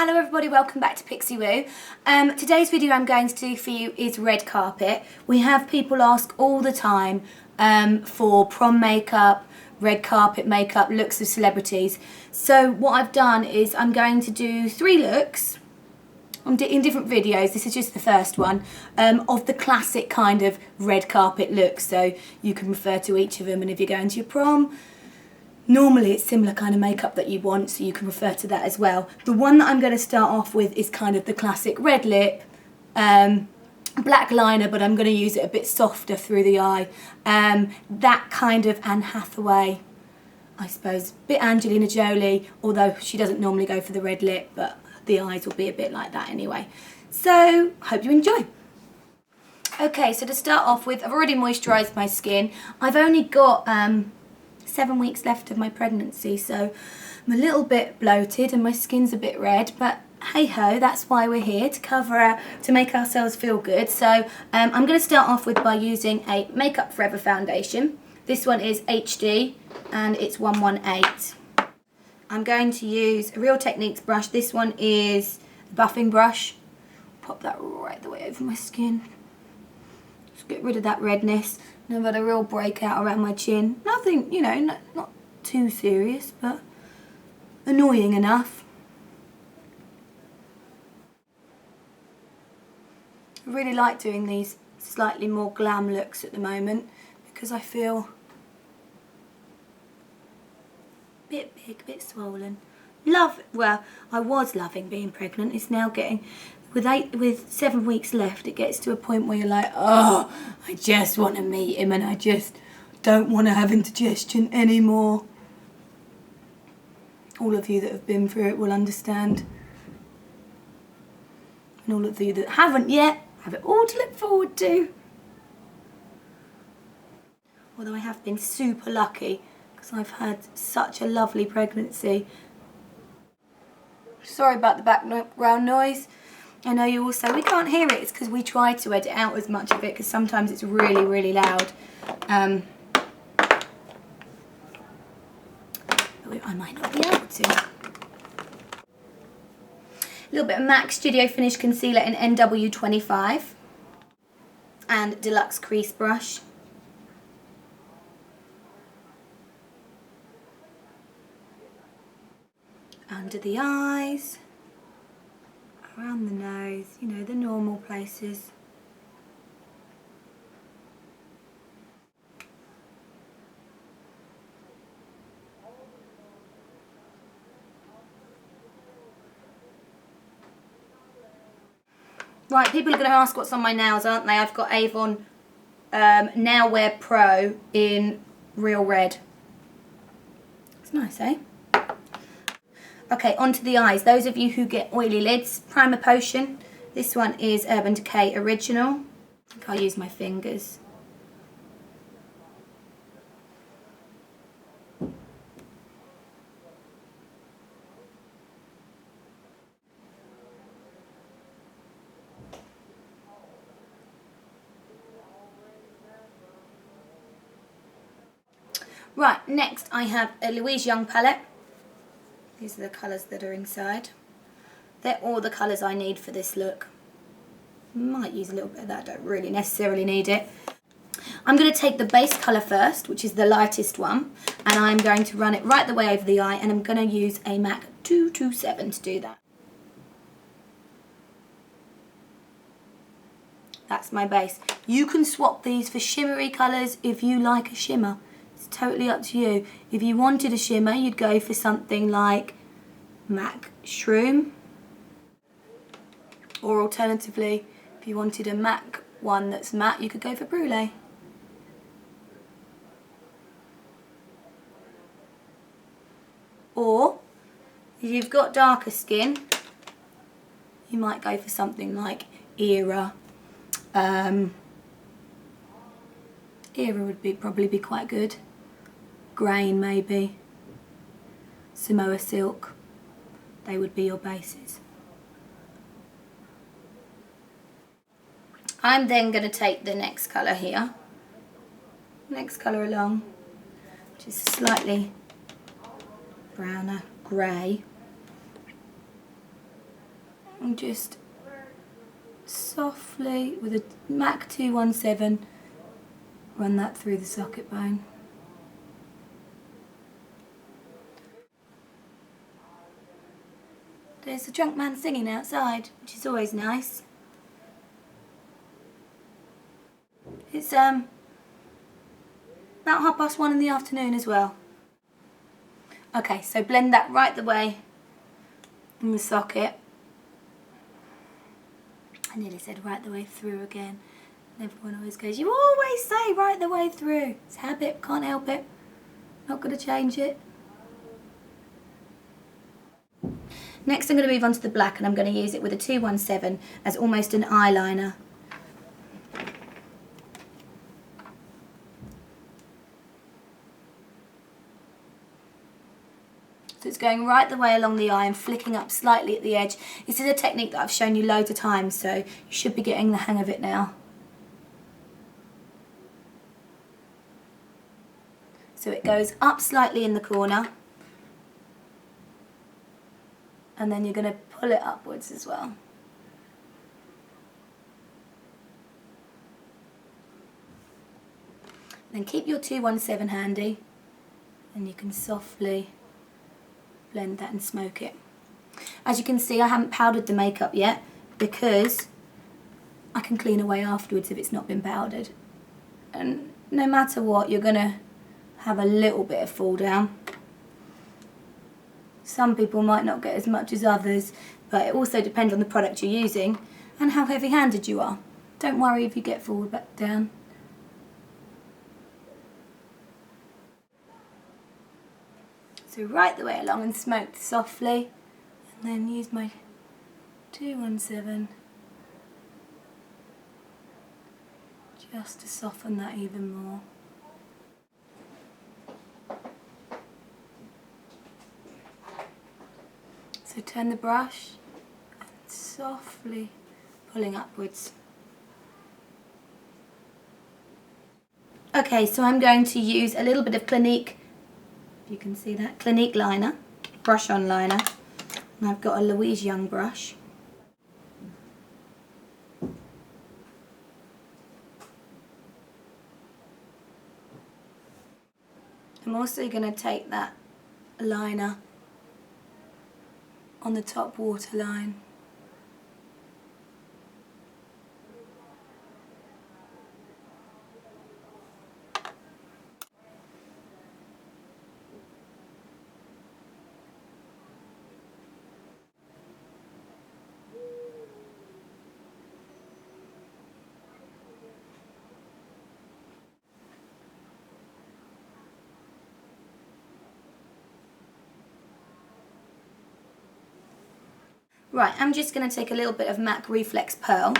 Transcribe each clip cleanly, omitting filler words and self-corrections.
Hello everybody, welcome back to Pixie Woo. Today's video I'm going to do for you is red carpet. We have people ask all the time for prom makeup, red carpet makeup, looks of celebrities. So what I've done is I'm going to do 3 looks in different videos. This is just the first one of the classic kind of red carpet look. So you can refer to each of them, and if you're going to your prom, normally it's similar kind of makeup that you want, so you can refer to that as well. The one that I'm going to start off with is kind of the classic red lip, black liner, but I'm going to use it a bit softer through the eye. That kind of Anne Hathaway, I suppose, bit Angelina Jolie, although she doesn't normally go for the red lip, but the eyes will be a bit like that anyway. So, hope you enjoy. Okay, so to start off with, I've already moisturised my skin. I've only got 7 weeks left of my pregnancy, so I'm a little bit bloated and my skin's a bit red, but hey ho, that's why we're here, to make ourselves feel good. So I'm going to start off by using a Makeup Forever foundation. This one is HD and it's 118. I'm going to use a Real Techniques brush. This one is a buffing brush. Pop that right the way over my skin. Just get rid of that redness. And I've had a real breakout around my chin. Nothing, you know, not too serious, but annoying enough. I really like doing these slightly more glam looks at the moment because I feel a bit big, a bit swollen. Well, I was loving being pregnant. It's now getting, with 7 weeks left, it gets to a point where you're like, oh, I just want to meet him and I just don't want to have indigestion anymore. All of you that have been through it will understand. And all of you that haven't yet have it all to look forward to. Although I have been super lucky because I've had such a lovely pregnancy. Sorry about the background noise. I know you all say we can't hear it. It's because we try to edit out as much of it because sometimes it's really, really loud. I might not be able to. A little bit of MAC Studio Finish Concealer in NW25 and Deluxe Crease Brush. Under the eyes, around the nose, you know, the normal places. Right, people are going to ask what's on my nails, aren't they? I've got Avon Nail Wear Pro in Real Red. It's nice, eh? Okay, onto the eyes. Those of you who get oily lids, Primer Potion. This one is Urban Decay Original. I think I'll use my fingers. Right, next I have a Louise Young palette. These are the colours that are inside. They're all the colours I need for this look. Might use a little bit of that, don't really necessarily need it. I'm going to take the base colour first, which is the lightest one, and I'm going to run it right the way over the eye, and I'm going to use a MAC 227 to do that. That's my base. You can swap these for shimmery colours if you like a shimmer. It's totally up to you. If you wanted a shimmer, you'd go for something like MAC Shroom. Or alternatively, if you wanted a MAC one that's matte, you could go for Brulee. Or, if you've got darker skin, you might go for something like Era. Era would probably be quite good. Grain maybe. Samoa Silk. They would be your bases. I'm then going to take the next colour here. Next colour along, which is slightly browner grey. and just softly with a MAC 217 run that through the socket bone. There's the drunk man singing outside, which is always nice. It's about 1:30 in the afternoon as well. Okay, so blend that right the way in the socket. I nearly said right the way through again. And everyone always goes, you always say right the way through. It's habit, can't help it. Not going to change it. Next I'm going to move on to the black, and I'm going to use it with a 217 as almost an eyeliner. So it's going right the way along the eye and flicking up slightly at the edge. This is a technique that I've shown you loads of times, so you should be getting the hang of it now. So it goes up slightly in the corner, and then you're going to pull it upwards as well. Then keep your 217 handy, and you can softly blend that and smoke it. As you can see, I haven't powdered the makeup yet because I can clean away afterwards if it's not been powdered. And no matter what, you're going to have a little bit of fall down. Some people might not get as much as others, but it also depends on the product you're using and how heavy-handed you are. Don't worry if you get fall back down. So right the way along and smoke softly, and then use my 217 just to soften that even more. So turn the brush and softly pulling upwards. Okay, so I'm going to use a little bit of Clinique, if you can see that, Clinique liner, brush on liner, and I've got a Louise Young brush. I'm also going to take that liner on the top waterline. Right, I'm just going to take a little bit of MAC Reflex Pearl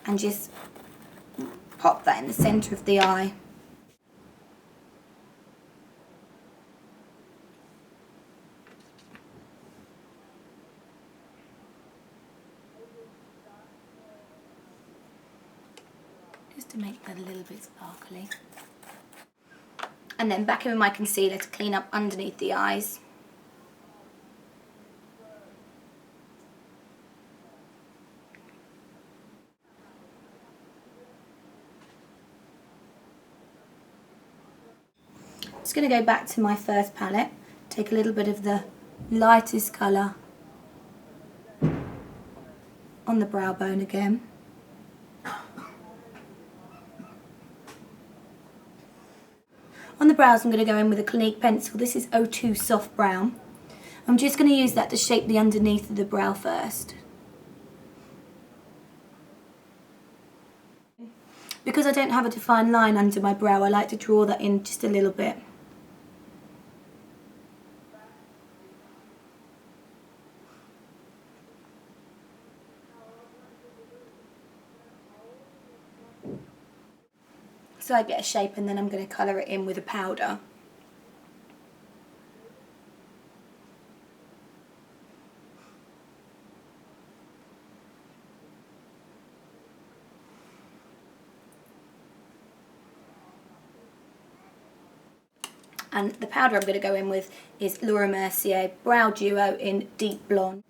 and just pop that in the centre of the eye. Just to make that a little bit sparkly. And then back in with my concealer to clean up underneath the eyes. Just going to go back to my first palette, take a little bit of the lightest colour on the brow bone again. On the brows I'm going to go in with a Clinique pencil. This is 02 Soft Brown. I'm just going to use that to shape the underneath of the brow first. Because I don't have a defined line under my brow, I like to draw that in just a little bit. So I get a shape, and then I'm going to colour it in with a powder. And the powder I'm going to go in with is Mercier Brow Duo in Deep Blonde.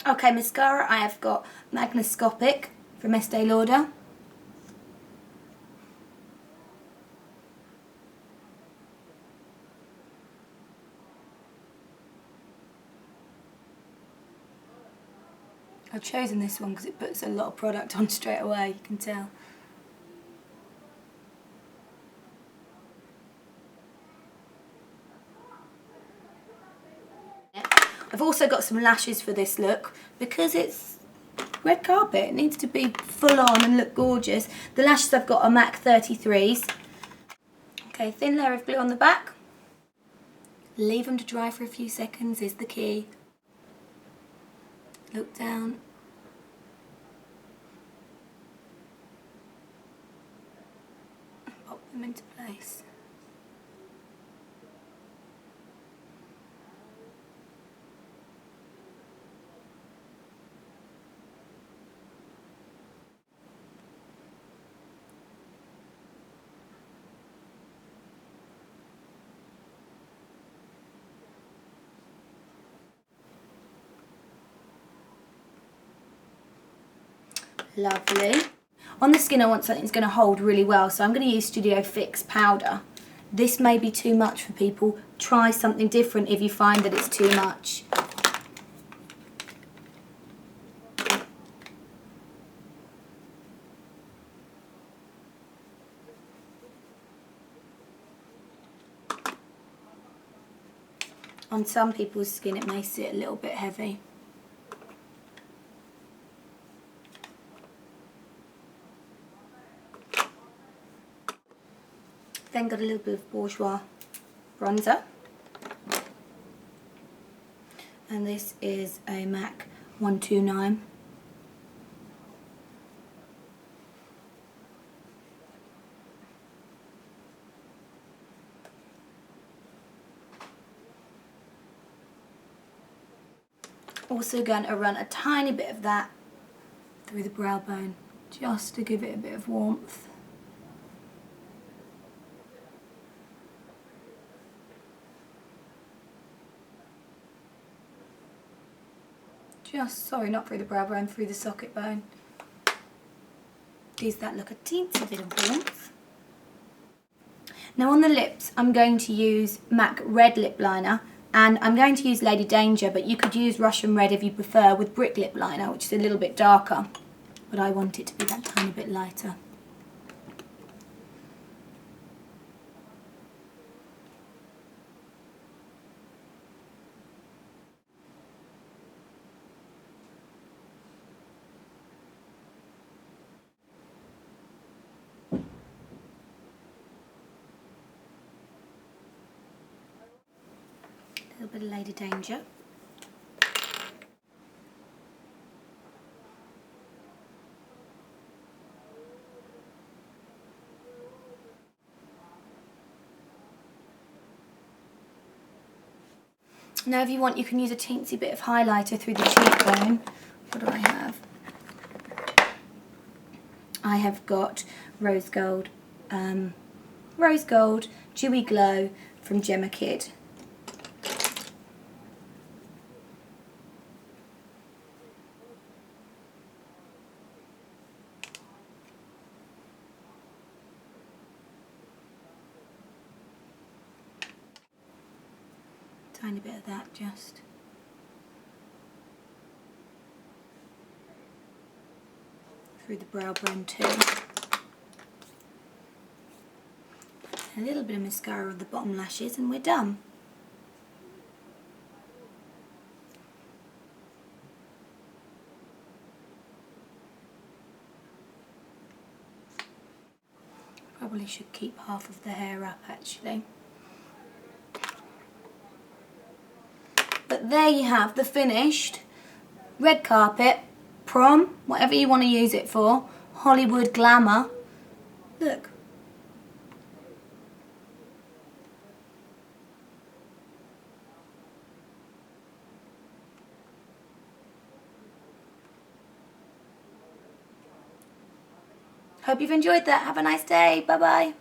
Okay, mascara, I have got Magnascopic from Estee Lauder. I've chosen this one because it puts a lot of product on straight away, you can tell. I've also got some lashes for this look because it's red carpet. It needs to be full on and look gorgeous. The lashes I've got are MAC 33s. Okay, thin layer of glue on the back. Leave them to dry for a few seconds is the key. Look down. Pop them into place. Lovely. On the skin I want something that's going to hold really well, so I'm going to use Studio Fix powder. This may be too much for people. Try something different if you find that it's too much. On some people's skin it may sit a little bit heavy. Then got a little bit of Bourjois Bronzer. And this is a MAC 129. Also going to run a tiny bit of that through the brow bone, just to give it a bit of warmth. Sorry, not through the brow bone, through the socket bone. Gives that look a teensy bit of warmth. Now on the lips, I'm going to use MAC Red Lip Liner, and I'm going to use Lady Danger, but you could use Russian Red if you prefer, with Brick Lip Liner, which is a little bit darker, but I want it to be that tiny bit lighter. A little bit of Lady Danger. Now if you want, you can use a teensy bit of highlighter through the cheekbone. What do I have? I have got Rose Gold Dewy Glow from Jemma Kid. Tiny bit of that just. Through the brow bone too. A little bit of mascara on the bottom lashes and we're done. Probably should keep half of the hair up actually. But there you have the finished red carpet, prom, whatever you want to use it for, Hollywood glamour. Look. Hope you've enjoyed that. Have a nice day. Bye bye.